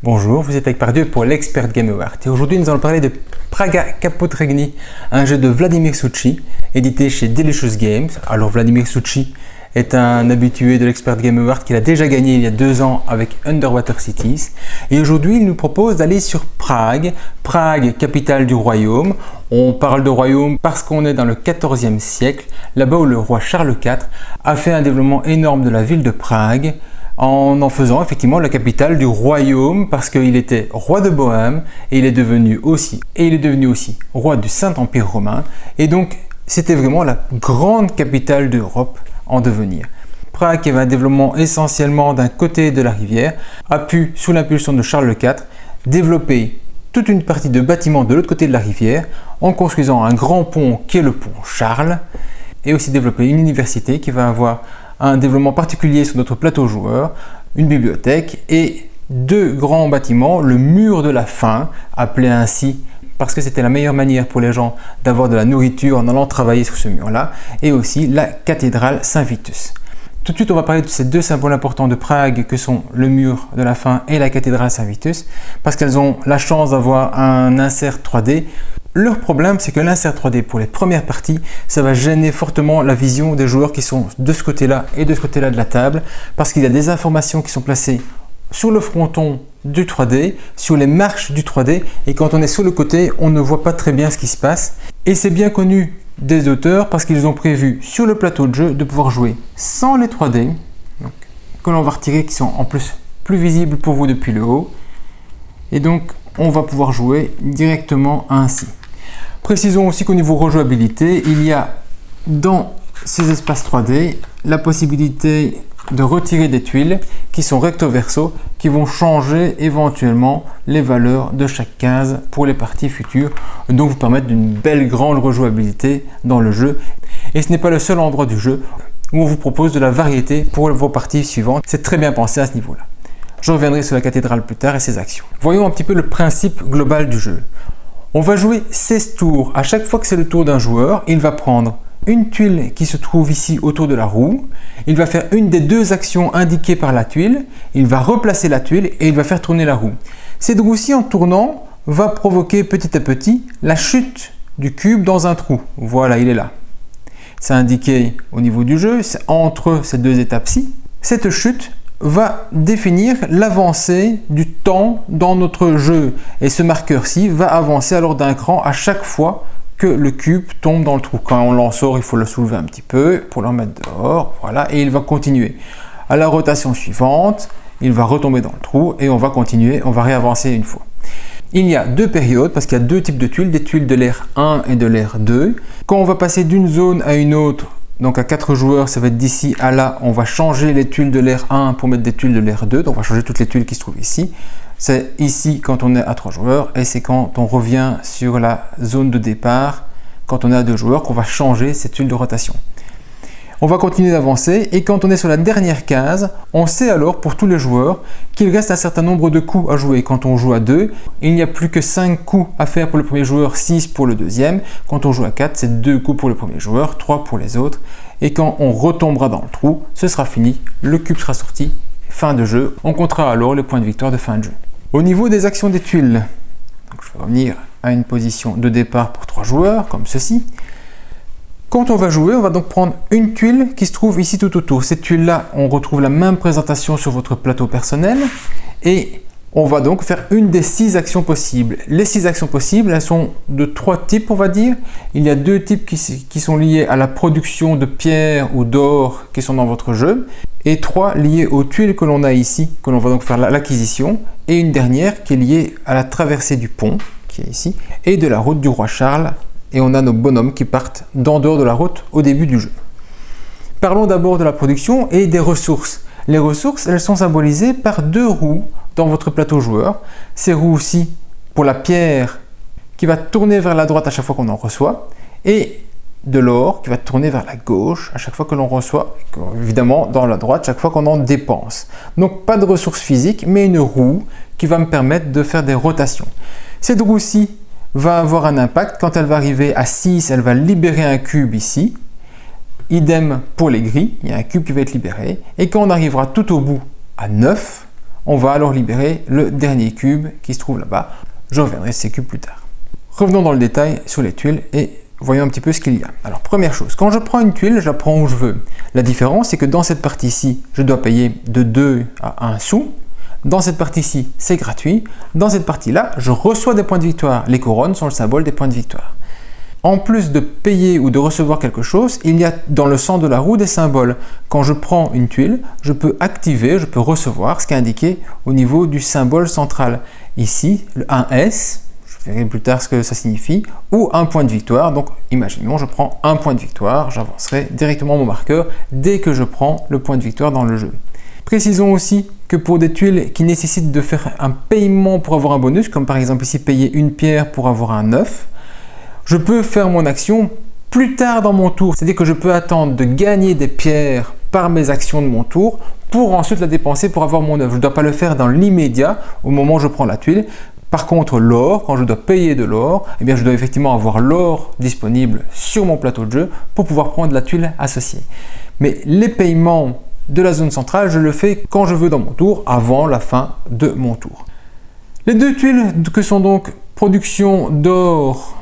Bonjour, vous êtes avec Pardieu pour l'Expert Game Award et aujourd'hui nous allons parler de Praga Caput Regni, un jeu de Vladimir Suchý, édité chez Delicious Games. Alors Vladimir Suchý est un habitué de l'Expert Game Award qu'il a déjà gagné il y a 2 ans avec Underwater Cities et aujourd'hui il nous propose d'aller sur Prague, capitale du royaume. On parle de royaume parce qu'on est dans le XIVe siècle, là-bas où le roi Charles IV a fait un développement énorme de la ville de Prague en faisant effectivement la capitale du royaume parce qu'il était roi de Bohême et il est devenu aussi roi du Saint-Empire romain et donc c'était vraiment la grande capitale d'Europe en devenir. Prague, qui avait un développement essentiellement d'un côté de la rivière, a pu, sous l'impulsion de Charles IV, développer toute une partie de bâtiments de l'autre côté de la rivière en construisant un grand pont qui est le pont Charles et aussi développer une université qui va avoir un développement particulier sur notre plateau joueur, une bibliothèque et 2 grands bâtiments, le mur de la faim, appelé ainsi parce que c'était la meilleure manière pour les gens d'avoir de la nourriture en allant travailler sur ce mur-là, et aussi la cathédrale Saint-Vitus. Tout de suite, on va parler de ces 2 symboles importants de Prague que sont le mur de la faim et la cathédrale Saint-Vitus, parce qu'elles ont la chance d'avoir un insert 3D. Leur problème, c'est que l'insert 3D pour les premières parties, ça va gêner fortement la vision des joueurs qui sont de ce côté-là et de ce côté-là de la table, parce qu'il y a des informations qui sont placées sur le fronton du 3D, sur les marches du 3D, et quand on est sur le côté, on ne voit pas très bien ce qui se passe. Et c'est bien connu des auteurs parce qu'ils ont prévu sur le plateau de jeu de pouvoir jouer sans les 3D, donc, que l'on va retirer, qui sont en plus visibles pour vous depuis le haut. Et donc, on va pouvoir jouer directement ainsi. Précisons aussi qu'au niveau rejouabilité, il y a dans ces espaces 3D la possibilité de retirer des tuiles qui sont recto verso, qui vont changer éventuellement les valeurs de chaque case pour les parties futures, donc vous permettre d'une belle grande rejouabilité dans le jeu. Et ce n'est pas le seul endroit du jeu où on vous propose de la variété pour vos parties suivantes. C'est très bien pensé à ce niveau-là. Je reviendrai sur la cathédrale plus tard et ses actions. Voyons un petit peu le principe global du jeu. On va jouer 16 tours. À chaque fois que c'est le tour d'un joueur, il va prendre une tuile qui se trouve ici autour de la roue. Il va faire une des 2 actions indiquées par la tuile. Il va replacer la tuile et il va faire tourner la roue. Cette roue-ci, en tournant, va provoquer petit à petit la chute du cube dans un trou. Voilà, il est là. C'est indiqué au niveau du jeu, c'est entre ces 2 étapes-ci. Cette chute va définir l'avancée du temps dans notre jeu. Et ce marqueur-ci va avancer alors d'un cran à chaque fois que le cube tombe dans le trou. Quand on l'en sort, il faut le soulever un petit peu pour le remettre dehors. Voilà, et il va continuer. À la rotation suivante, il va retomber dans le trou et on va continuer, on va réavancer une fois. Il y a 2 périodes parce qu'il y a 2 types de tuiles, des tuiles de l'ère 1 et de l'ère 2. Quand on va passer d'une zone à une autre, donc à 4 joueurs, ça va être d'ici à là, on va changer les tuiles de l'ère 1 pour mettre des tuiles de l'ère 2. Donc on va changer toutes les tuiles qui se trouvent ici. C'est ici quand on est à 3 joueurs et c'est quand on revient sur la zone de départ, quand on est à 2 joueurs, qu'on va changer ces tuiles de rotation. On va continuer d'avancer et quand on est sur la dernière case, on sait alors pour tous les joueurs qu'il reste un certain nombre de coups à jouer. Quand on joue à 2, il n'y a plus que 5 coups à faire pour le premier joueur, 6 pour le deuxième. Quand on joue à 4, c'est 2 coups pour le premier joueur, 3 pour les autres. Et quand on retombera dans le trou, ce sera fini, le cube sera sorti, fin de jeu. On comptera alors les points de victoire de fin de jeu. Au niveau des actions des tuiles, donc je vais revenir à une position de départ pour 3 joueurs, comme ceci. Quand on va jouer, on va donc prendre une tuile qui se trouve ici tout autour. Cette tuile-là, on retrouve la même présentation sur votre plateau personnel et on va donc faire une des 6 actions possibles. Les 6 actions possibles, elles sont de 3 types, on va dire. Il y a 2 types qui sont liés à la production de pierres ou d'or qui sont dans votre jeu et 3 liés aux tuiles que l'on a ici, que l'on va donc faire l'acquisition, et une dernière qui est liée à la traversée du pont, qui est ici, et de la route du roi Charles. Et on a nos bonhommes qui partent d'en dehors de la route au début du jeu. Parlons d'abord de la production et des ressources. Les ressources, elles sont symbolisées par 2 roues dans votre plateau joueur. Ces roues-ci pour la pierre qui va tourner vers la droite à chaque fois qu'on en reçoit et de l'or qui va tourner vers la gauche à chaque fois que l'on reçoit, et évidemment dans la droite chaque fois qu'on en dépense. Donc pas de ressources physiques mais une roue qui va me permettre de faire des rotations. Cette roue-ci va avoir un impact. Quand elle va arriver à 6, elle va libérer un cube ici. Idem pour les gris, il y a un cube qui va être libéré. Et quand on arrivera tout au bout à 9, on va alors libérer le dernier cube qui se trouve là-bas. Je reviendrai sur ces cubes plus tard. Revenons dans le détail sur les tuiles et voyons un petit peu ce qu'il y a. Alors première chose, quand je prends une tuile, je la prends où je veux. La différence, c'est que dans cette partie-ci, je dois payer de 2 à 1 sou. Dans cette partie-ci, c'est gratuit. Dans cette partie-là, je reçois des points de victoire. Les couronnes sont le symbole des points de victoire. En plus de payer ou de recevoir quelque chose, il y a dans le centre de la roue des symboles. Quand je prends une tuile, je peux activer, je peux recevoir ce qui est indiqué au niveau du symbole central. Ici, un S, je verrai plus tard ce que ça signifie, ou un point de victoire. Donc, imaginons, je prends un point de victoire, j'avancerai directement mon marqueur dès que je prends le point de victoire dans le jeu. Précisons aussi que pour des tuiles qui nécessitent de faire un paiement pour avoir un bonus, comme par exemple ici payer une pierre pour avoir un 9, je peux faire mon action plus tard dans mon tour. C'est-à-dire que je peux attendre de gagner des pierres par mes actions de mon tour pour ensuite la dépenser pour avoir mon 9. Je ne dois pas le faire dans l'immédiat au moment où je prends la tuile. Par contre, l'or, quand je dois payer de l'or, eh bien, je dois effectivement avoir l'or disponible sur mon plateau de jeu pour pouvoir prendre la tuile associée. Mais les paiements de la zone centrale, je le fais quand je veux dans mon tour, avant la fin de mon tour. Les deux tuiles que sont donc production d'or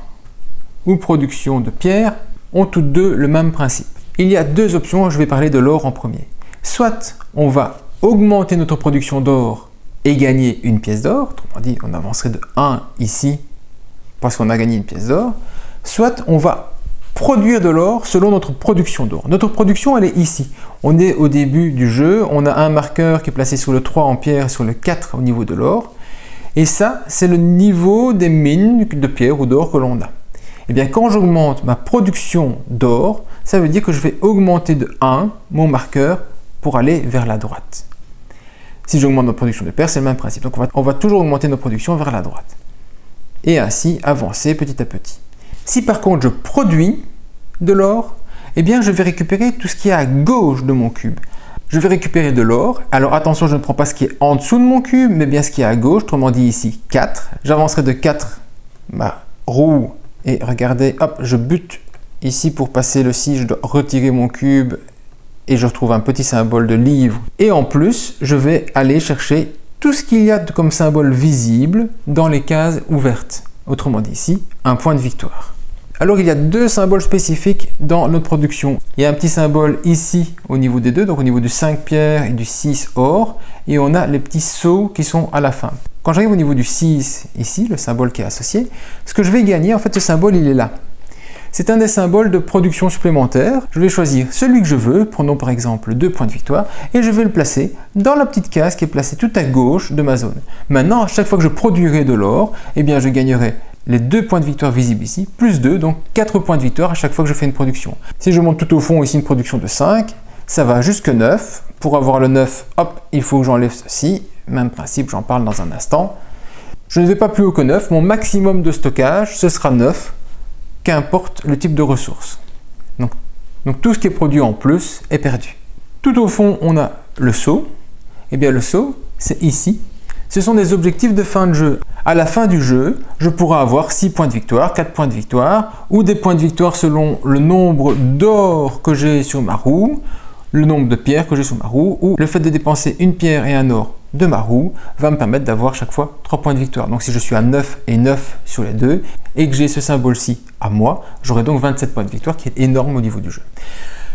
ou production de pierre ont toutes deux le même principe. Il y a deux options, je vais parler de l'or en premier. Soit on va augmenter notre production d'or et gagner une pièce d'or, autrement dit on avancerait de 1 ici parce qu'on a gagné une pièce d'or, soit on va produire de l'or selon notre production d'or. Notre production, elle est ici. On est au début du jeu, on a un marqueur qui est placé sur le 3 en pierre et sur le 4 au niveau de l'or. Et ça, c'est le niveau des mines de pierre ou d'or que l'on a. Et bien, quand j'augmente ma production d'or, ça veut dire que je vais augmenter de 1 mon marqueur pour aller vers la droite. Si j'augmente ma production de pierre, c'est le même principe. Donc, on va toujours augmenter nos productions vers la droite. Et ainsi, avancer petit à petit. Si par contre je produis de l'or, eh bien je vais récupérer tout ce qui est à gauche de mon cube. Je vais récupérer de l'or. Alors attention, je ne prends pas ce qui est en dessous de mon cube, mais bien ce qui est à gauche, autrement dit ici 4. J'avancerai de 4 ma roue et regardez, hop, je bute ici pour passer le 6, je dois retirer mon cube et je retrouve un petit symbole de livre. Et en plus, je vais aller chercher tout ce qu'il y a comme symbole visible dans les cases ouvertes. Autrement dit ici, un point de victoire. Alors il y a deux symboles spécifiques dans notre production. Il y a un petit symbole ici au niveau des deux, donc au niveau du 5 pierre et du 6 or, et on a les petits sauts qui sont à la fin. Quand j'arrive au niveau du 6 ici, le symbole qui est associé, ce que je vais gagner, en fait ce symbole il est là. C'est un des symboles de production supplémentaire. Je vais choisir celui que je veux, prenons par exemple 2 points de victoire, et je vais le placer dans la petite case qui est placée tout à gauche de ma zone. Maintenant, à chaque fois que je produirai de l'or, eh bien je gagnerai les 2 points de victoire visibles ici, plus 2, donc 4 points de victoire à chaque fois que je fais une production. Si je monte tout au fond ici une production de 5, ça va jusque 9. Pour avoir le 9, hop, il faut que j'enlève ceci. Même principe, j'en parle dans un instant. Je ne vais pas plus haut que 9, mon maximum de stockage, ce sera 9, qu'importe le type de ressource. Donc tout ce qui est produit en plus est perdu. Tout au fond, on a le saut. Eh bien le saut, c'est ici. Ce sont des objectifs de fin de jeu. À la fin du jeu, je pourrai avoir 6 points de victoire, 4 points de victoire, ou des points de victoire selon le nombre d'or que j'ai sur ma roue, le nombre de pierres que j'ai sur ma roue, ou le fait de dépenser une pierre et un or de ma roue va me permettre d'avoir chaque fois 3 points de victoire. Donc si je suis à 9 et 9 sur les deux, et que j'ai ce symbole-ci à moi, j'aurai donc 27 points de victoire, qui est énorme au niveau du jeu.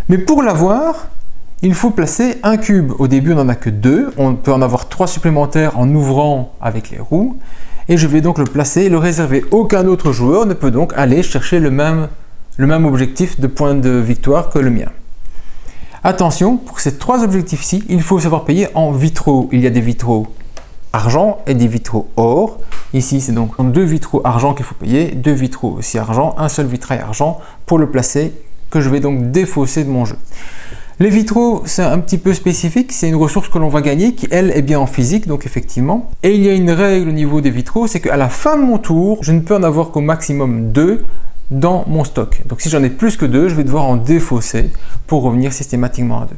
Mais pour l'avoir, il faut placer un cube. Au début, on n'en a que 2. On peut en avoir 3 supplémentaires en ouvrant avec les roues. Et je vais donc le placer et le réserver. Aucun autre joueur ne peut donc aller chercher le même objectif de points de victoire que le mien. Attention, pour ces 3 objectifs-ci, il faut savoir payer en vitraux. Il y a des vitraux argent et des vitraux or. Ici, c'est donc 2 vitraux argent qu'il faut payer, 2 vitraux aussi argent, un seul vitrail argent pour le placer, que je vais donc défausser de mon jeu. Les vitraux, c'est un petit peu spécifique, c'est une ressource que l'on va gagner qui, elle, est bien en physique, donc effectivement. Et il y a une règle au niveau des vitraux, c'est qu'à la fin de mon tour, je ne peux en avoir qu'au maximum 2 dans mon stock. Donc si j'en ai plus que 2, je vais devoir en défausser pour revenir systématiquement à 2.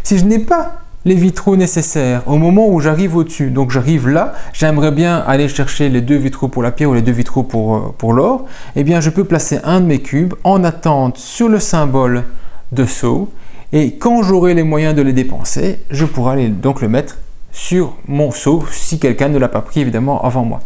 Si je n'ai pas les vitraux nécessaires au moment où j'arrive au-dessus, donc j'arrive là, j'aimerais bien aller chercher les 2 vitraux pour la pierre ou les 2 vitraux pour l'or, eh bien je peux placer un de mes cubes en attente sur le symbole de saut, et quand j'aurai les moyens de les dépenser, je pourrai donc le mettre sur mon seau si quelqu'un ne l'a pas pris évidemment avant moi.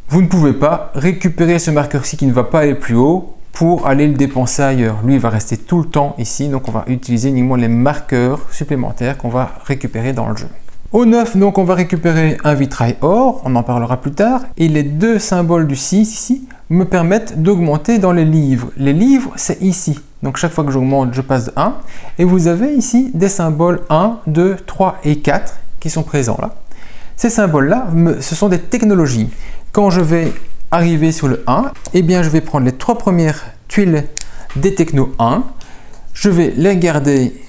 Vous ne pouvez pas récupérer ce marqueur-ci qui ne va pas aller plus haut pour aller le dépenser ailleurs. Lui, il va rester tout le temps ici, donc on va utiliser uniquement les marqueurs supplémentaires qu'on va récupérer dans le jeu. Au 9, donc on va récupérer un vitrail or, on en parlera plus tard, et les deux symboles du 6 ici me permettent d'augmenter dans les livres. Les livres, c'est ici. Donc chaque fois que j'augmente, je passe de 1. Et vous avez ici des symboles 1, 2, 3 et 4 qui sont présents là. Ces symboles-là, ce sont des technologies. Quand je vais arriver sur le 1, eh bien je vais prendre les 3 premières tuiles des techno 1. Je vais les garder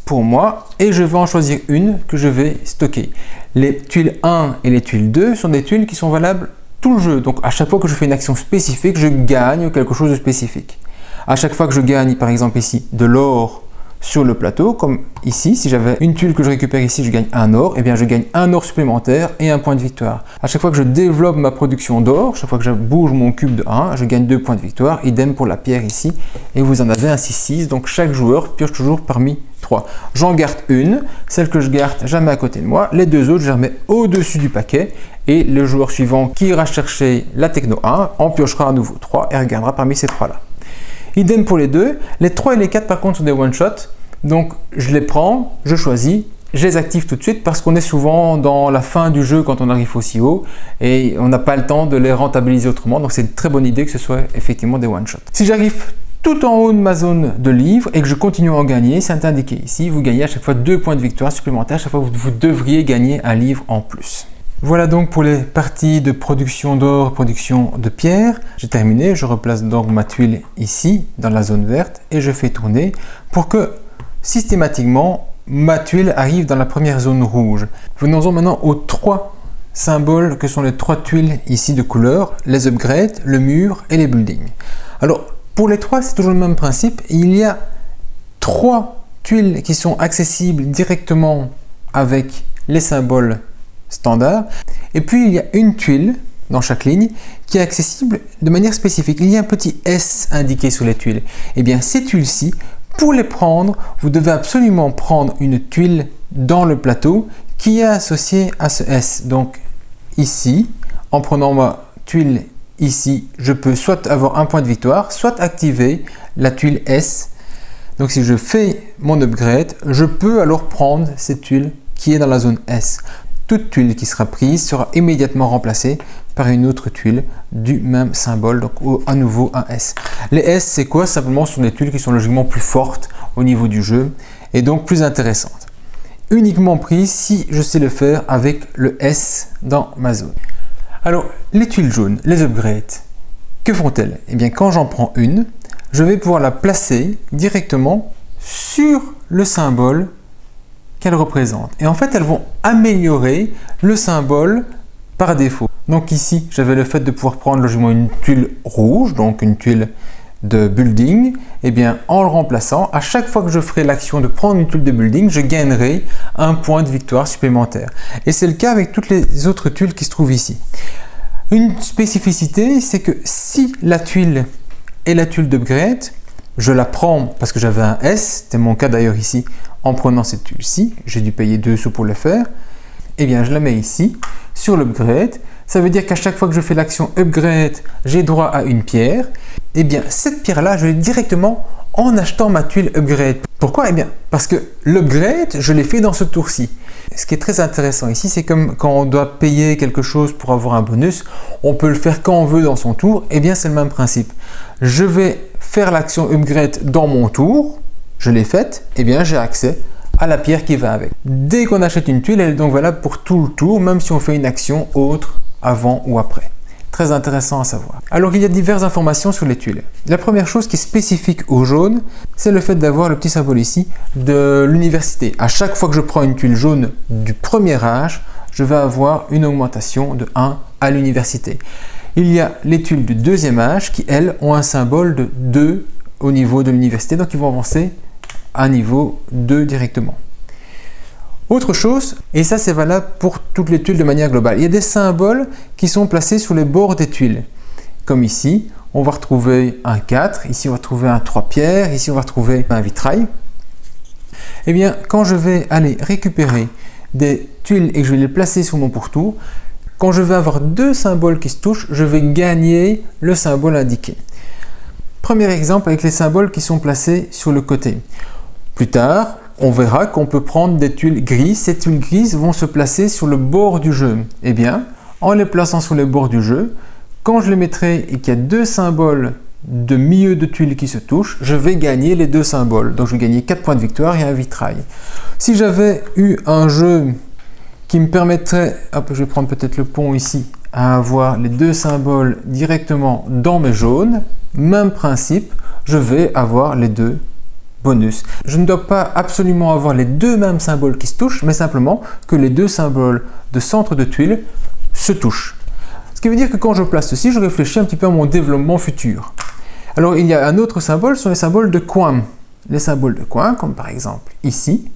pour moi et je vais en choisir une que je vais stocker. Les tuiles 1 et les tuiles 2 sont des tuiles qui sont valables tout le jeu. Donc à chaque fois que je fais une action spécifique, je gagne quelque chose de spécifique. À chaque fois que je gagne, par exemple ici, de l'or sur le plateau, comme ici, si j'avais une tuile que je récupère ici, je gagne un or, et bien je gagne un or supplémentaire et un point de victoire. À chaque fois que je développe ma production d'or, chaque fois que je bouge mon cube de 1, je gagne 2 points de victoire, idem pour la pierre ici, et vous en avez ainsi 6, donc chaque joueur pioche toujours parmi 3. J'en garde une, celle que je garde jamais à côté de moi, les deux autres je les remets au-dessus du paquet, et le joueur suivant qui ira chercher la techno 1 en piochera à nouveau 3 et regardera parmi ces 3 là. Idem pour les deux. Les 3 et les 4 par contre sont des one-shot. Donc je les prends, je choisis, je les active tout de suite parce qu'on est souvent dans la fin du jeu quand on arrive aussi haut et on n'a pas le temps de les rentabiliser autrement. Donc c'est une très bonne idée que ce soit effectivement des one-shot. Si j'arrive tout en haut de ma zone de livres et que je continue à en gagner, c'est indiqué ici. Vous gagnez à chaque fois 2 points de victoire supplémentaires. À chaque fois vous devriez gagner un livre en plus. Voilà donc pour les parties de production d'or, production de pierre. J'ai terminé, je replace donc ma tuile ici dans la zone verte et je fais tourner pour que systématiquement ma tuile arrive dans la première zone rouge. Venons-en maintenant aux 3 symboles que sont les 3 tuiles ici de couleur, les upgrades, le mur et les buildings. Alors pour les 3 c'est toujours le même principe, il y a 3 tuiles qui sont accessibles directement avec les symboles standard. Et puis il y a une tuile dans chaque ligne qui est accessible de manière spécifique. Il y a un petit S indiqué sur les tuiles. Et bien ces tuiles-ci, pour les prendre, vous devez absolument prendre une tuile dans le plateau qui est associée à ce S. Donc ici, en prenant ma tuile ici, je peux soit avoir un point de victoire, soit activer la tuile S. Donc si je fais mon upgrade, je peux alors prendre cette tuile qui est dans la zone S. Toute tuile qui sera prise sera immédiatement remplacée par une autre tuile du même symbole, donc à nouveau un S. Les S, c'est quoi? Simplement, ce sont des tuiles qui sont logiquement plus fortes au niveau du jeu et donc plus intéressantes. Uniquement prises si je sais le faire avec le S dans ma zone. Alors, les tuiles jaunes, les upgrades, que font-elles? Eh bien, quand j'en prends une, je vais pouvoir la placer directement sur le symbole qu'elles représentent. Et en fait, elles vont améliorer le symbole par défaut. Donc ici, j'avais le fait de pouvoir prendre logiquement une tuile rouge, donc une tuile de building. Et bien, en le remplaçant, à chaque fois que je ferai l'action de prendre une tuile de building, je gagnerai un point de victoire supplémentaire. Et c'est le cas avec toutes les autres tuiles qui se trouvent ici. Une spécificité, c'est que si la tuile est la tuile d'upgrade, je la prends parce que j'avais un S, c'était mon cas d'ailleurs ici, en prenant cette tuile-ci, j'ai dû payer 2 sous pour le faire, et bien je la mets ici, sur l'upgrade. Ça veut dire qu'à chaque fois que je fais l'action upgrade, j'ai droit à une pierre. Et bien cette pierre-là, je l'ai directement en achetant ma tuile upgrade. Pourquoi? Eh bien parce que l'upgrade, je l'ai fait dans ce tour-ci. Ce qui est très intéressant ici, c'est comme quand on doit payer quelque chose pour avoir un bonus, on peut le faire quand on veut dans son tour. Eh bien c'est le même principe. Je vais faire l'action upgrade dans mon tour, je l'ai faite, et bien j'ai accès à la pierre qui va avec. Dès qu'on achète une tuile, elle est donc valable pour tout le tour, même si on fait une action autre avant ou après. Très intéressant à savoir. Alors il y a diverses informations sur les tuiles. La première chose qui est spécifique au jaune, c'est le fait d'avoir le petit symbole ici de l'université. À chaque fois que je prends une tuile jaune du premier âge, je vais avoir une augmentation de 1 à l'université. Il y a les tuiles du deuxième âge qui, elles, ont un symbole de 2 au niveau de l'université, donc ils vont avancer à niveau 2 directement. Autre chose, et ça c'est valable pour toutes les tuiles de manière globale, il y a des symboles qui sont placés sur les bords des tuiles. Comme ici, on va retrouver un 4, ici on va retrouver un 3 pierres, ici on va retrouver un vitrail. Eh bien, quand je vais aller récupérer des tuiles et que je vais les placer sur mon pourtour, quand je vais avoir deux symboles qui se touchent, je vais gagner le symbole indiqué. Premier exemple avec les symboles qui sont placés sur le côté. Plus tard, on verra qu'on peut prendre des tuiles grises. Ces tuiles grises vont se placer sur le bord du jeu. Eh bien, en les plaçant sur le bord du jeu, quand je les mettrai et qu'il y a deux symboles de milieu de tuiles qui se touchent, je vais gagner les deux symboles. Donc je vais gagner 4 points de victoire et un vitrail. Si j'avais eu un jeu qui me permettrait, hop, je vais prendre peut-être le pont ici, à avoir les deux symboles directement dans mes jaunes, même principe, je vais avoir les deux bonus. Je ne dois pas absolument avoir les deux mêmes symboles qui se touchent, mais simplement que les deux symboles de centre de tuiles se touchent. Ce qui veut dire que quand je place ceci, je réfléchis un petit peu à mon développement futur. Alors il y a un autre symbole, ce sont les symboles de coin. Les symboles de coin, comme par exemple ici,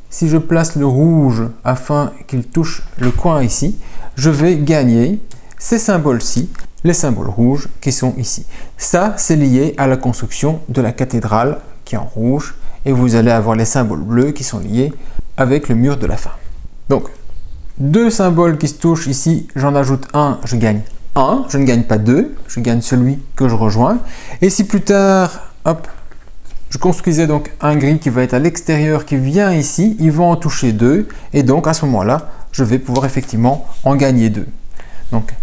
si je place le rouge afin qu'il touche le coin ici, je vais gagner ces symboles-ci, les symboles rouges qui sont ici. Ça, c'est lié à la construction de la cathédrale qui est en rouge et vous allez avoir les symboles bleus qui sont liés avec le mur de la fin. Donc, deux symboles qui se touchent ici, j'en ajoute un, je gagne 1, je ne gagne pas 2, je gagne celui que je rejoins. Et si plus tard, hop, je construisais donc un gris qui va être à l'extérieur, qui vient ici, il va en toucher 2, et donc à ce moment-là, je vais pouvoir effectivement en gagner 2. Donc,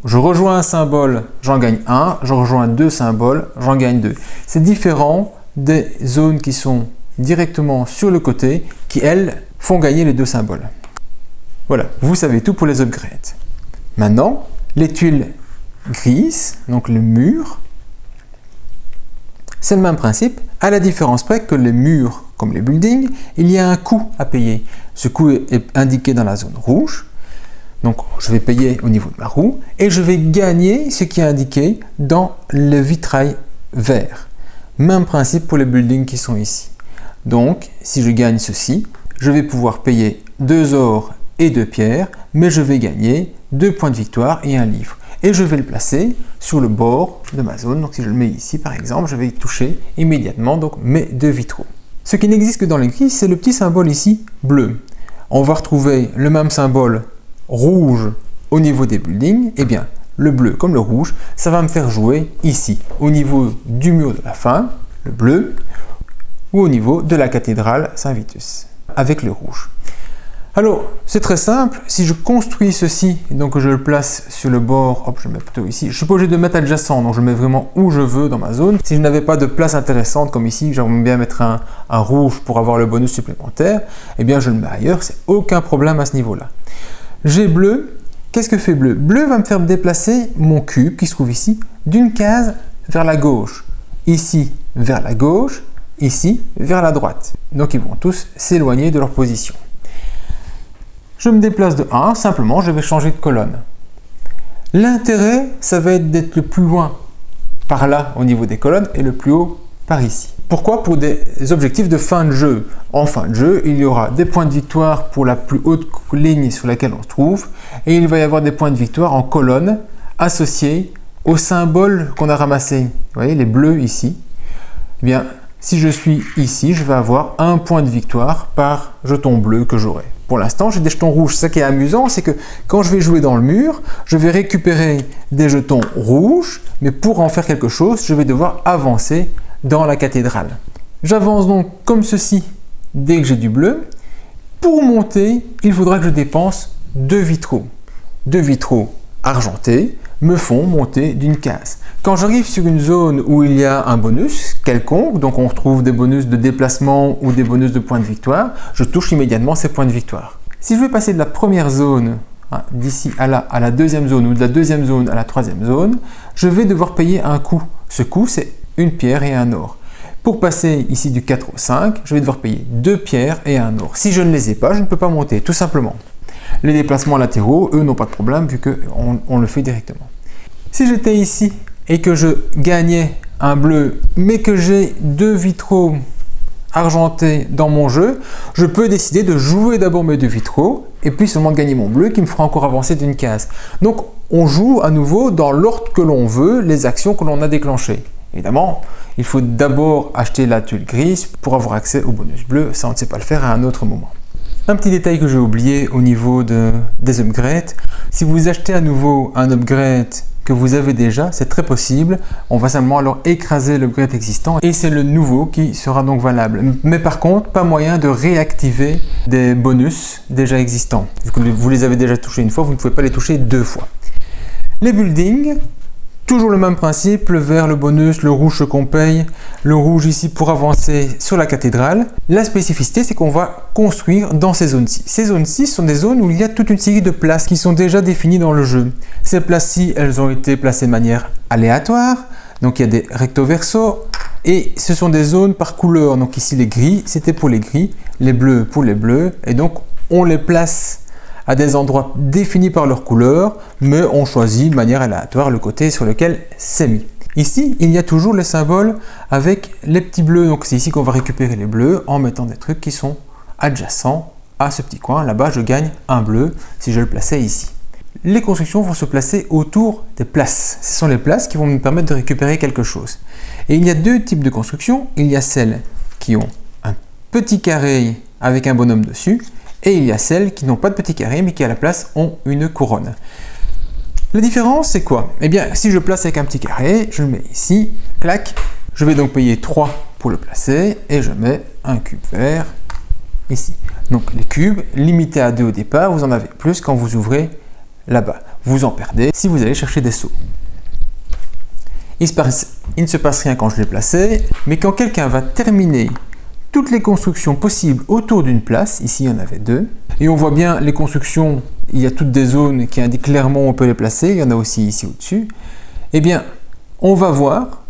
je rejoins un symbole, j'en gagne 1, je rejoins 2 symboles, j'en gagne 2. C'est différent des zones qui sont directement sur le côté, qui elles font gagner les 2 symboles. Voilà, vous savez tout pour les upgrades. Maintenant, les tuiles grises, donc le mur, c'est le même principe, à la différence près que les murs, comme les buildings, il y a un coût à payer. Ce coût est indiqué dans la zone rouge, donc je vais payer au niveau de ma roue, et je vais gagner ce qui est indiqué dans le vitrail vert. Même principe pour les buildings qui sont ici. Donc, si je gagne ceci, je vais pouvoir payer 2 ors et 2 pierres, mais je vais gagner 2 points de victoire et un livre. Et je vais le placer sur le bord de ma zone. Donc si je le mets ici par exemple, je vais y toucher immédiatement donc, mes 2 vitraux. Ce qui n'existe que dans les gris, c'est le petit symbole ici bleu. On va retrouver le même symbole rouge au niveau des buildings. Eh bien, le bleu comme le rouge, ça va me faire jouer ici, au niveau du mur de la fin, le bleu, ou au niveau de la cathédrale Saint-Vitus, avec le rouge. Alors, c'est très simple, si je construis ceci, donc je le place sur le bord, hop, je le mets plutôt ici, je suis pas obligé de mettre adjacent, donc je mets vraiment où je veux dans ma zone. Si je n'avais pas de place intéressante comme ici, j'aimerais bien mettre un rouge pour avoir le bonus supplémentaire, eh bien je le mets ailleurs, c'est aucun problème à ce niveau-là. J'ai bleu, qu'est-ce que fait bleu? Bleu va me faire déplacer mon cube qui se trouve ici, d'une case vers la gauche, ici vers la gauche, ici vers la droite. Donc ils vont tous s'éloigner de leur position. Je me déplace de 1, simplement je vais changer de colonne. L'intérêt, ça va être d'être le plus loin par là au niveau des colonnes et le plus haut par ici. Pourquoi? Pour des objectifs de fin de jeu. En fin de jeu, il y aura des points de victoire pour la plus haute ligne sur laquelle on se trouve et il va y avoir des points de victoire en colonne associés aux symboles qu'on a ramassés. Vous voyez, les bleus ici. Eh bien, si je suis ici, je vais avoir un point de victoire par jeton bleu que j'aurai. Pour l'instant, j'ai des jetons rouges. Ce qui est amusant, c'est que quand je vais jouer dans le mur, je vais récupérer des jetons rouges, mais pour en faire quelque chose, je vais devoir avancer dans la cathédrale. J'avance donc comme ceci dès que j'ai du bleu. Pour monter, il faudra que je dépense 2 vitraux. 2 vitraux argentés me font monter d'une case. Quand j'arrive sur une zone où il y a un bonus quelconque, donc on retrouve des bonus de déplacement ou des bonus de points de victoire, je touche immédiatement ces points de victoire. Si je veux passer de la première zone d'ici à la deuxième zone ou de la deuxième zone à la troisième zone, je vais devoir payer un coût. Ce coût, c'est une pierre et un or. Pour passer ici du 4 au 5, je vais devoir payer 2 pierres et un or. Si je ne les ai pas, je ne peux pas monter, tout simplement. Les déplacements latéraux, eux, n'ont pas de problème vu qu'on le fait directement. Si j'étais ici et que je gagnais un bleu, mais que j'ai 2 vitraux argentés dans mon jeu, je peux décider de jouer d'abord mes 2 vitraux et puis seulement de gagner mon bleu qui me fera encore avancer d'une case. Donc, on joue à nouveau dans l'ordre que l'on veut les actions que l'on a déclenchées. Évidemment, il faut d'abord acheter la tuile grise pour avoir accès au bonus bleu. Ça, on ne sait pas le faire à un autre moment. Un petit détail que j'ai oublié au niveau des upgrades, si vous achetez à nouveau un upgrade que vous avez déjà, c'est très possible, on va simplement alors écraser l'upgrade existant et c'est le nouveau qui sera donc valable. Mais par contre, pas moyen de réactiver des bonus déjà existants. Vu que vous les avez déjà touchés une fois, vous ne pouvez pas les toucher deux fois. Les buildings, toujours le même principe, le vert, le bonus, le rouge ce qu'on paye, le rouge ici pour avancer sur la cathédrale. La spécificité, c'est qu'on va construire dans ces zones-ci. Ces zones-ci sont des zones où il y a toute une série de places qui sont déjà définies dans le jeu. Ces places-ci, elles ont été placées de manière aléatoire, donc il y a des recto verso, et ce sont des zones par couleur. Donc ici les gris, c'était pour les gris, les bleus pour les bleus, et donc on les place à des endroits définis par leur couleur, mais on choisit de manière aléatoire le côté sur lequel c'est mis. Ici, il y a toujours les symboles avec les petits bleus, donc c'est ici qu'on va récupérer les bleus en mettant des trucs qui sont adjacents à ce petit coin. Là-bas, je gagne un bleu si je le plaçais ici. Les constructions vont se placer autour des places. Ce sont les places qui vont me permettre de récupérer quelque chose. Et il y a deux types de constructions. Il y a celles qui ont un petit carré avec un bonhomme dessus, et il y a celles qui n'ont pas de petit carré mais qui à la place ont une couronne. La différence c'est quoi? Eh bien si je place avec un petit carré, je le mets ici, clac, je vais donc payer 3 pour le placer et je mets un cube vert ici. Donc les cubes limités à 2 au départ, vous en avez plus quand vous ouvrez là-bas. Vous en perdez si vous allez chercher des sauts. Il ne se passe rien quand je l'ai placé, mais quand quelqu'un va terminer toutes les constructions possibles autour d'une place, ici il y en avait 2, et on voit bien les constructions, il y a toutes des zones qui indiquent clairement où on peut les placer, il y en a aussi ici au-dessus, eh bien on va voir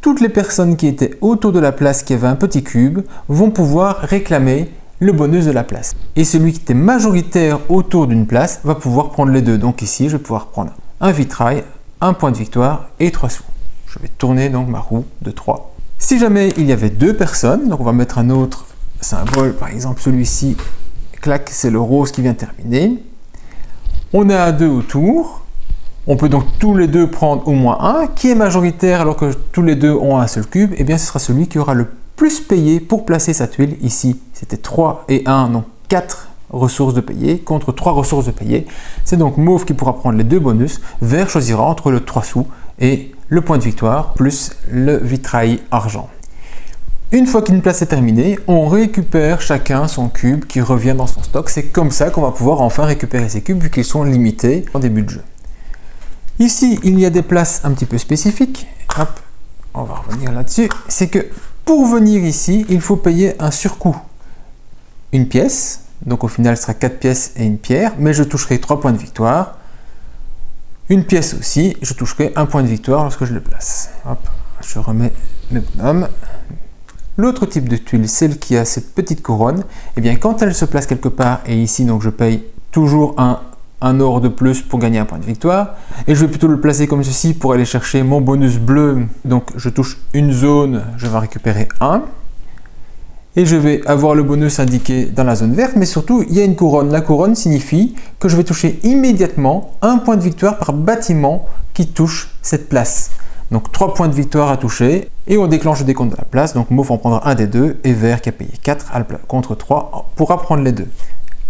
toutes les personnes qui étaient autour de la place qui avait un petit cube vont pouvoir réclamer le bonus de la place. Et celui qui était majoritaire autour d'une place va pouvoir prendre les deux. Donc ici je vais pouvoir prendre un vitrail, un point de victoire et 3 sous. Je vais tourner donc ma roue de 3. Si jamais il y avait 2 personnes, donc on va mettre un autre symbole, par exemple celui-ci, clac, c'est le rose qui vient terminer. On est à 2 autour, on peut donc tous les deux prendre au moins un, qui est majoritaire alors que tous les deux ont un seul cube, et bien ce sera celui qui aura le plus payé pour placer sa tuile ici. C'était 3 et 1, donc 4 ressources de payer contre 3 ressources de payer. C'est donc mauve qui pourra prendre les 2 bonus, vert choisira entre le 3 sous et le point de victoire plus le vitrail argent. Une fois qu'une place est terminée, on récupère chacun son cube qui revient dans son stock. C'est comme ça qu'on va pouvoir enfin récupérer ces cubes vu qu'ils sont limités en début de jeu. Ici, il y a des places un petit peu spécifiques. Hop, on va revenir là-dessus. C'est que pour venir ici, il faut payer un surcoût. Une pièce, donc au final ce sera 4 pièces et une pierre, mais je toucherai 3 points de victoire. Une pièce aussi, je toucherai un point de victoire lorsque je le place. Hop, je remets mes bonhommes. L'autre type de tuile, celle qui a cette petite couronne, eh bien quand elle se place quelque part, et ici donc je paye toujours un or de plus pour gagner un point de victoire, et je vais plutôt le placer comme ceci pour aller chercher mon bonus bleu. Donc je touche une zone, je vais récupérer 1. Et je vais avoir le bonus indiqué dans la zone verte, mais surtout il y a une couronne. La couronne signifie que je vais toucher immédiatement un point de victoire par bâtiment qui touche cette place. Donc 3 points de victoire à toucher et on déclenche le décompte de la place. Donc mauve en prendra un des deux et vert qui a payé 4 contre 3 pourra prendre les deux.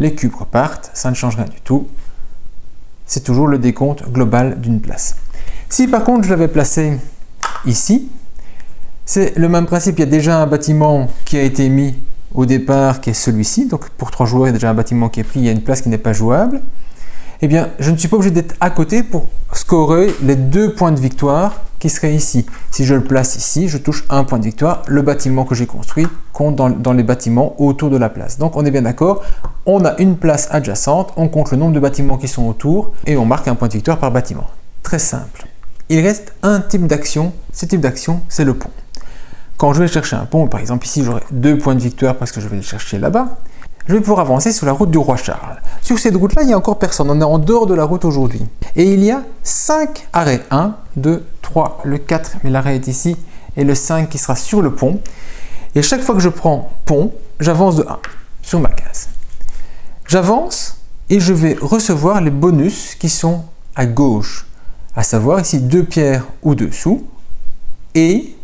Les cubes repartent, ça ne change rien du tout. C'est toujours le décompte global d'une place. Si par contre je l'avais placé ici, c'est le même principe, il y a déjà un bâtiment qui a été mis au départ qui est celui-ci, donc pour 3 joueurs il y a déjà un bâtiment qui est pris, il y a une place qui n'est pas jouable. Eh bien je ne suis pas obligé d'être à côté pour scorer les 2 points de victoire qui seraient ici. Si je le place ici, je touche un point de victoire, le bâtiment que j'ai construit compte dans les bâtiments autour de la place. Donc on est bien d'accord, on a une place adjacente, on compte le nombre de bâtiments qui sont autour et on marque un point de victoire par bâtiment. Très simple. Il reste un type d'action, ce type d'action c'est le pont. Quand je vais chercher un pont, par exemple ici j'aurai 2 points de victoire parce que je vais le chercher là-bas, je vais pouvoir avancer sur la route du roi Charles. Sur cette route-là, il n'y a encore personne, on est en dehors de la route aujourd'hui. Et il y a 5 arrêts, 1, 2, 3, le 4, mais l'arrêt est ici, et le 5 qui sera sur le pont. Et chaque fois que je prends pont, j'avance de 1 sur ma case. J'avance et je vais recevoir les bonus qui sont à gauche, à savoir ici 2 pierres ou 2 sous, et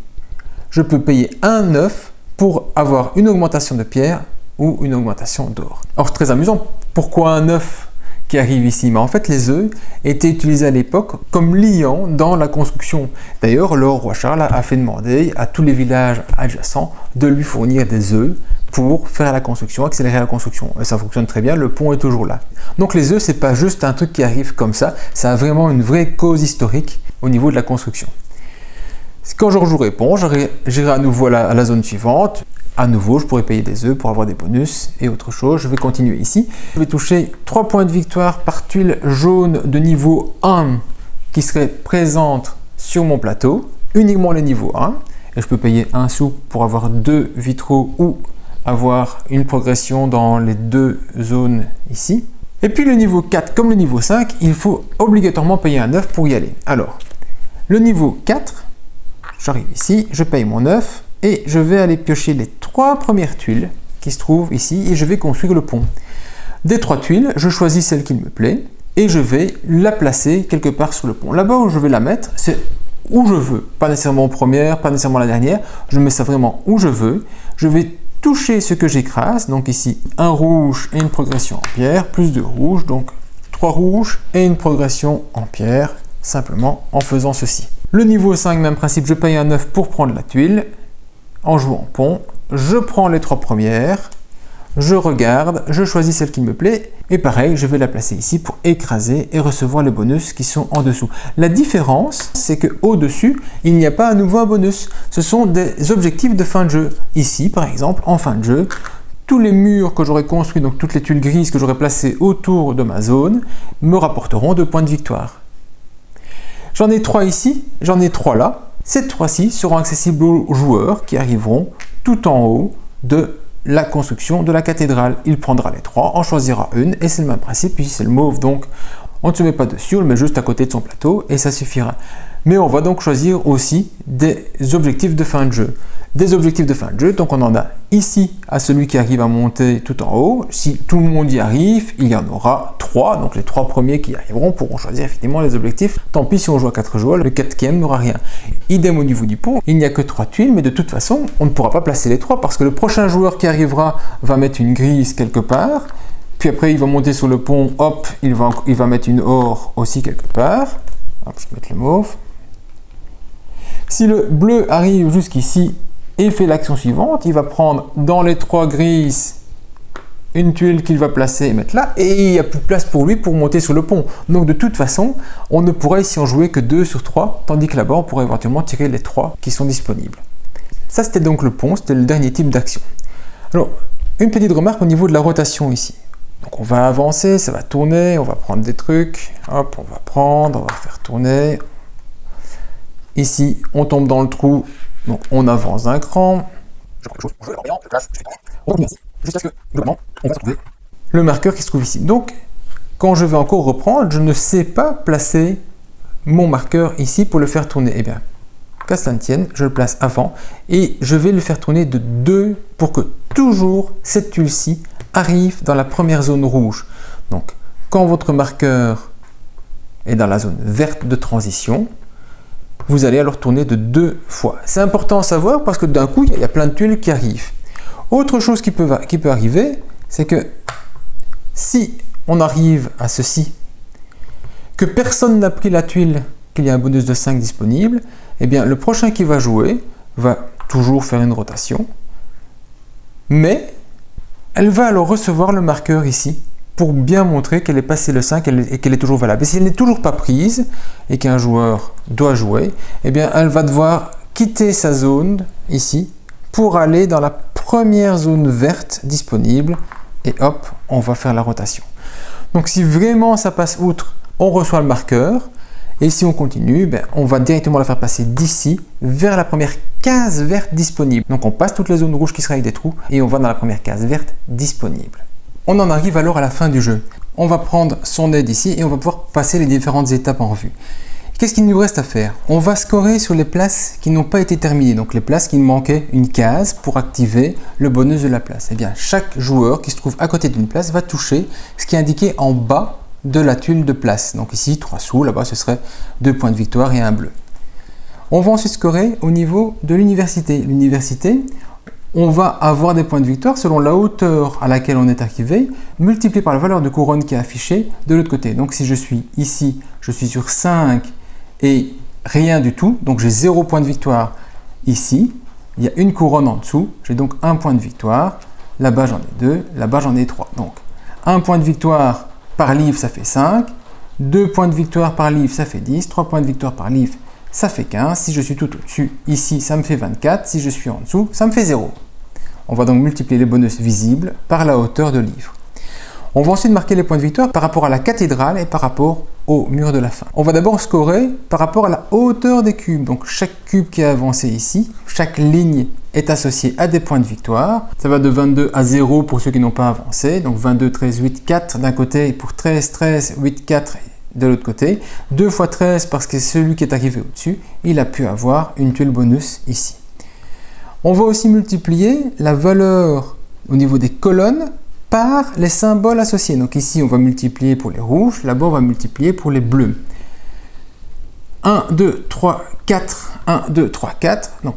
je peux payer 1,9 pour avoir une augmentation de pierre ou une augmentation d'or. Alors très amusant, pourquoi un œuf qui arrive ici? Mais en fait les œufs étaient utilisés à l'époque comme liant dans la construction. D'ailleurs le roi Charles a fait demander à tous les villages adjacents de lui fournir des œufs pour faire la construction, accélérer la construction. Et ça fonctionne très bien, le pont est toujours là. Donc les œufs, c'est pas juste un truc qui arrive comme ça a vraiment une vraie cause historique au niveau de la construction. Quand je rejouerai pont, j'irai à nouveau à la zone suivante. À nouveau, je pourrais payer des œufs pour avoir des bonus et autre chose. Je vais continuer ici. Je vais toucher 3 points de victoire par tuile jaune de niveau 1 qui serait présente sur mon plateau, uniquement le niveau 1. Et je peux payer 1 sou pour avoir 2 vitraux ou avoir une progression dans les 2 zones ici. Et puis le niveau 4 comme le niveau 5, il faut obligatoirement payer un œuf pour y aller. Alors, le niveau 4, j'arrive ici, je paye mon œuf et je vais aller piocher les 3 premières tuiles qui se trouvent ici et je vais construire le pont. Des 3 tuiles, je choisis celle qui me plaît et je vais la placer quelque part sur le pont. Là-bas où je vais la mettre, c'est où je veux, pas nécessairement en première, pas nécessairement la dernière, je mets ça vraiment où je veux. Je vais toucher ce que j'écrase, donc ici un rouge et une progression en pierre, plus 2 rouges, donc 3 rouges et une progression en pierre, simplement en faisant ceci. Le niveau 5, même principe, je paye un œuf pour prendre la tuile, en jouant pont, je prends les 3 premières, je regarde, je choisis celle qui me plaît, et pareil, je vais la placer ici pour écraser et recevoir les bonus qui sont en dessous. La différence, c'est que au-dessus, il n'y a pas à nouveau un bonus. Ce sont des objectifs de fin de jeu. Ici, par exemple, en fin de jeu, tous les murs que j'aurai construits, donc toutes les tuiles grises que j'aurai placées autour de ma zone, me rapporteront 2 points de victoire. J'en ai 3 ici, j'en ai 3 là. Ces 3-ci seront accessibles aux joueurs qui arriveront tout en haut de la construction de la cathédrale. Il prendra les 3, en choisira une et c'est le même principe. Ici c'est le mauve, donc on ne se met pas dessus, on le met juste à côté de son plateau et ça suffira. Mais on va donc choisir aussi des objectifs de fin de jeu. Des objectifs de fin de jeu, donc on en a ici à celui qui arrive à monter tout en haut. Si tout le monde y arrive, il y en aura 3, donc les 3 premiers qui y arriveront pourront choisir effectivement les objectifs. Tant pis si on joue à 4 joueurs, le 4e n'aura rien. Idem au niveau du pont, il n'y a que 3 tuiles, mais de toute façon, on ne pourra pas placer les 3 parce que le prochain joueur qui arrivera va mettre une grise quelque part, puis après il va monter sur le pont, hop, il va mettre une or aussi quelque part. Hop, je vais mettre le mauve. Si le bleu arrive jusqu'ici et fait l'action suivante, il va prendre dans les 3 grises une tuile qu'il va placer et mettre là, et il n'y a plus de place pour lui pour monter sur le pont. Donc de toute façon, on ne pourra ici en jouer que 2 sur 3, tandis que là-bas, on pourrait éventuellement tirer les 3 qui sont disponibles. Ça, c'était donc le pont, c'était le dernier type d'action. Alors, une petite remarque au niveau de la rotation ici. Donc on va avancer, ça va tourner, on va prendre des trucs, hop, on va faire tourner. Ici, on tombe dans le trou, donc on avance d'un cran. Je prends quelque chose, je le place, on continue ainsi, jusqu'à ce que, globalement, on va trouver le marqueur qui se trouve ici. Donc, quand je vais encore reprendre, je ne sais pas placer mon marqueur ici pour le faire tourner. Eh bien, qu'à cela ne tienne, je le place avant et je vais le faire tourner de 2 pour que toujours cette tuile-ci arrive dans la première zone rouge. Donc, quand votre marqueur est dans la zone verte de transition, vous allez alors tourner de 2 fois. C'est important à savoir parce que d'un coup, il y a plein de tuiles qui arrivent. Autre chose qui peut arriver, c'est que si on arrive à ceci, que personne n'a pris la tuile, qu'il y a un bonus de 5 disponible, eh bien le prochain qui va jouer va toujours faire une rotation, mais elle va alors recevoir le marqueur ici pour bien montrer qu'elle est passée le 5 et qu'elle est toujours valable. Et si elle n'est toujours pas prise et qu'un joueur doit jouer, eh bien elle va devoir quitter sa zone ici pour aller dans la première zone verte disponible et hop, on va faire la rotation. Donc si vraiment ça passe outre, on reçoit le marqueur et si on continue, on va directement la faire passer d'ici vers la première case verte disponible. Donc on passe toutes les zones rouges qui seraient avec des trous et on va dans la première case verte disponible. On en arrive alors à la fin du jeu. On va prendre son aide ici et on va pouvoir passer les différentes étapes en revue. Qu'est-ce qu'il nous reste à faire? On va scorer sur les places qui n'ont pas été terminées, donc les places qui manquaient une case pour activer le bonus de la place. Eh bien, chaque joueur qui se trouve à côté d'une place va toucher ce qui est indiqué en bas de la tuile de place. Donc ici, 3 sous, là-bas ce serait 2 points de victoire et un bleu. On va ensuite scorer au niveau de l'université. L'université, on va avoir des points de victoire selon la hauteur à laquelle on est arrivé, multiplié par la valeur de couronne qui est affichée de l'autre côté. Donc si je suis ici, je suis sur 5 et rien du tout, donc j'ai 0 point de victoire ici, il y a une couronne en dessous, j'ai donc 1 point de victoire, là-bas j'en ai 2, là-bas j'en ai 3. Donc 1 point de victoire par livre, ça fait 5, 2 points de victoire par livre, ça fait 10, 3 points de victoire par livre, ça fait 15. Si je suis tout au-dessus, ici, ça me fait 24. Si je suis en dessous, ça me fait 0. On va donc multiplier les bonus visibles par la hauteur de livre. On va ensuite marquer les points de victoire par rapport à la cathédrale et par rapport au mur de la fin. On va d'abord scorer par rapport à la hauteur des cubes. Donc chaque cube qui est avancé ici, chaque ligne est associée à des points de victoire. Ça va de 22 à 0 pour ceux qui n'ont pas avancé. Donc 22, 13, 8, 4 d'un côté et pour 13, 13, 8, 4 de l'autre côté. 2 fois 13 parce que celui qui est arrivé au-dessus, il a pu avoir une tuile bonus ici. On va aussi multiplier la valeur au niveau des colonnes par les symboles associés. Donc ici, on va multiplier pour les rouges, là-bas, on va multiplier pour les bleus. 1, 2, 3, 4, 1, 2, 3, 4. Donc,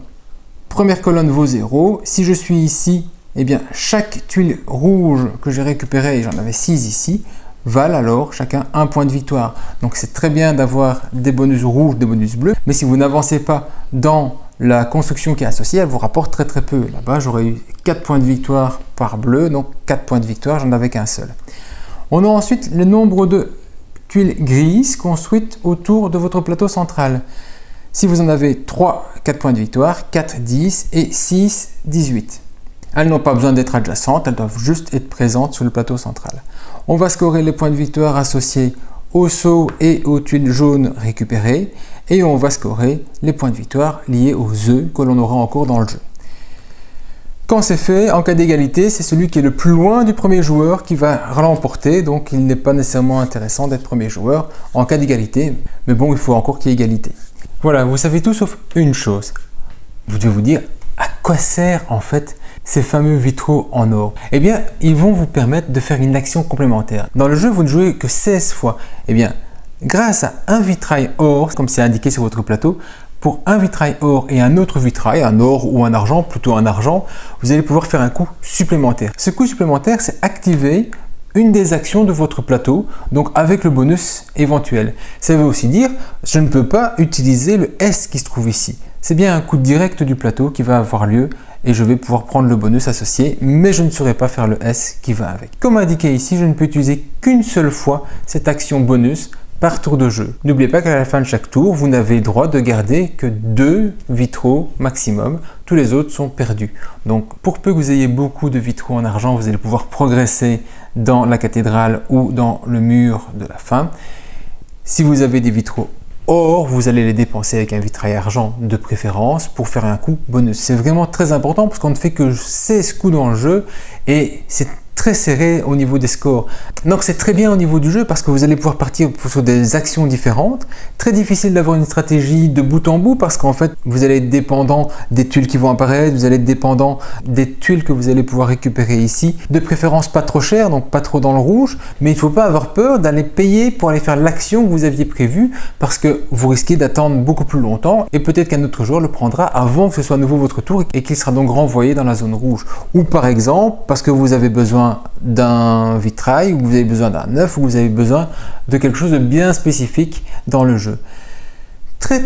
première colonne vaut 0. Si je suis ici, eh bien, chaque tuile rouge que j'ai récupérée, et j'en avais 6 ici, valent alors chacun 1 point de victoire. Donc c'est très bien d'avoir des bonus rouges, des bonus bleus, mais si vous n'avancez pas dans la construction qui est associée, elle vous rapporte très peu. Là-bas, j'aurais eu 4 points de victoire par bleu, donc 4 points de victoire, j'en avais qu'un seul. On a ensuite le nombre de tuiles grises construites autour de votre plateau central. Si vous en avez 3, 4 points de victoire, 4, 10 et 6, 18. Elles n'ont pas besoin d'être adjacentes, elles doivent juste être présentes sur le plateau central. On va scorer les points de victoire associés aux sauts et aux tuiles jaunes récupérées et on va scorer les points de victoire liés aux œufs que l'on aura encore dans le jeu. Quand c'est fait, en cas d'égalité, c'est celui qui est le plus loin du premier joueur qui va l'emporter, donc il n'est pas nécessairement intéressant d'être premier joueur en cas d'égalité, mais bon, il faut encore qu'il y ait égalité. Voilà, vous savez tout sauf une chose. Vous devez vous dire à quoi sert en fait ces fameux vitraux en or. Eh bien, ils vont vous permettre de faire une action complémentaire. Dans le jeu, vous ne jouez que 16 fois. Eh bien, grâce à un vitrail or, comme c'est indiqué sur votre plateau, pour un vitrail or et un autre vitrail, un or ou un argent, plutôt un argent, vous allez pouvoir faire un coup supplémentaire. Ce coup supplémentaire, c'est activer une des actions de votre plateau, donc avec le bonus éventuel. Ça veut aussi dire, je ne peux pas utiliser le S qui se trouve ici. C'est bien un coup direct du plateau qui va avoir lieu et je vais pouvoir prendre le bonus associé, mais je ne saurais pas faire le S qui va avec. Comme indiqué ici, je ne peux utiliser qu'une seule fois cette action bonus par tour de jeu. N'oubliez pas qu'à la fin de chaque tour, vous n'avez le droit de garder que 2 vitraux maximum. Tous les autres sont perdus. Donc, pour peu que vous ayez beaucoup de vitraux en argent, vous allez pouvoir progresser dans la cathédrale ou dans le mur de la fin. Si vous avez des vitraux or, vous allez les dépenser avec un vitrail argent de préférence pour faire un coup bonus. C'est vraiment très important parce qu'on ne fait que 16 coups dans le jeu et c'est très serré au niveau des scores. Donc c'est très bien au niveau du jeu parce que vous allez pouvoir partir sur des actions différentes. Très difficile d'avoir une stratégie de bout en bout parce qu'en fait vous allez être dépendant des tuiles qui vont apparaître, vous allez être dépendant des tuiles que vous allez pouvoir récupérer ici. De préférence pas trop cher, donc pas trop dans le rouge, mais il ne faut pas avoir peur d'aller payer pour aller faire l'action que vous aviez prévue parce que vous risquez d'attendre beaucoup plus longtemps et peut-être qu'un autre joueur le prendra avant que ce soit à nouveau votre tour et qu'il sera donc renvoyé dans la zone rouge. Ou par exemple parce que vous avez besoin d'un vitrail, ou vous avez besoin d'un œuf, ou vous avez besoin de quelque chose de bien spécifique dans le jeu.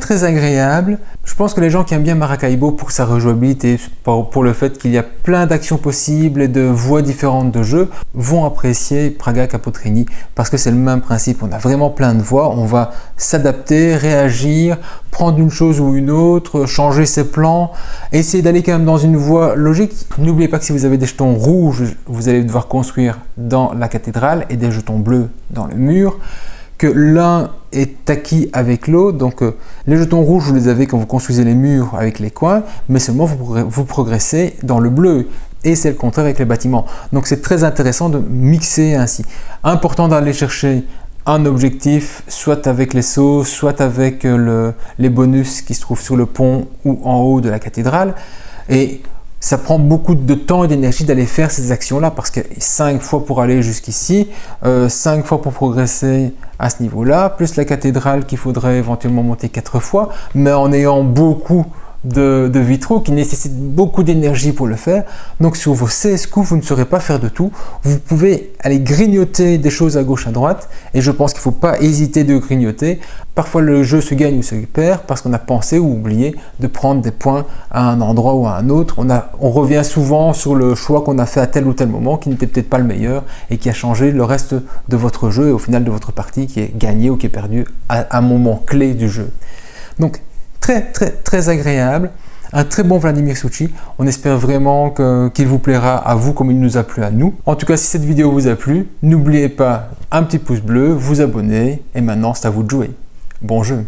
Très agréable. Je pense que les gens qui aiment bien Maracaibo pour sa rejouabilité, pour le fait qu'il y a plein d'actions possibles et de voies différentes de jeu, vont apprécier Praga Caput-Regni parce que c'est le même principe. On a vraiment plein de voies, on va s'adapter, réagir, prendre une chose ou une autre, changer ses plans, essayer d'aller quand même dans une voie logique. N'oubliez pas que si vous avez des jetons rouges, vous allez devoir construire dans la cathédrale et des jetons bleus dans le mur, que l'un est acquis avec l'autre. Donc les jetons rouges, vous les avez quand vous construisez les murs avec les coins, mais seulement vous progressez dans le bleu. Et c'est le contraire avec les bâtiments. Donc c'est très intéressant de mixer ainsi. Important d'aller chercher un objectif, soit avec les sauts, soit avec les bonus qui se trouvent sur le pont ou en haut de la cathédrale. Et ça prend beaucoup de temps et d'énergie d'aller faire ces actions-là parce que 5 fois pour aller jusqu'ici, 5 fois pour progresser à ce niveau-là, plus la cathédrale qu'il faudrait éventuellement monter 4 fois, mais en ayant beaucoup de vitraux qui nécessitent beaucoup d'énergie pour le faire. Donc sur vos 16 coups, vous ne saurez pas faire de tout. Vous pouvez aller grignoter des choses à gauche à droite et je pense qu'il ne faut pas hésiter de grignoter. Parfois le jeu se gagne ou se perd parce qu'on a pensé ou oublié de prendre des points à un endroit ou à un autre. On revient souvent sur le choix qu'on a fait à tel ou tel moment qui n'était peut-être pas le meilleur et qui a changé le reste de votre jeu et au final de votre partie qui est gagné ou qui est perdu à un moment clé du jeu. Donc très agréable, un très bon Vladimir Suchy. On espère vraiment qu'il vous plaira à vous comme il nous a plu à nous. En tout cas, si cette vidéo vous a plu, n'oubliez pas un petit pouce bleu, vous abonner et maintenant c'est à vous de jouer. Bon jeu!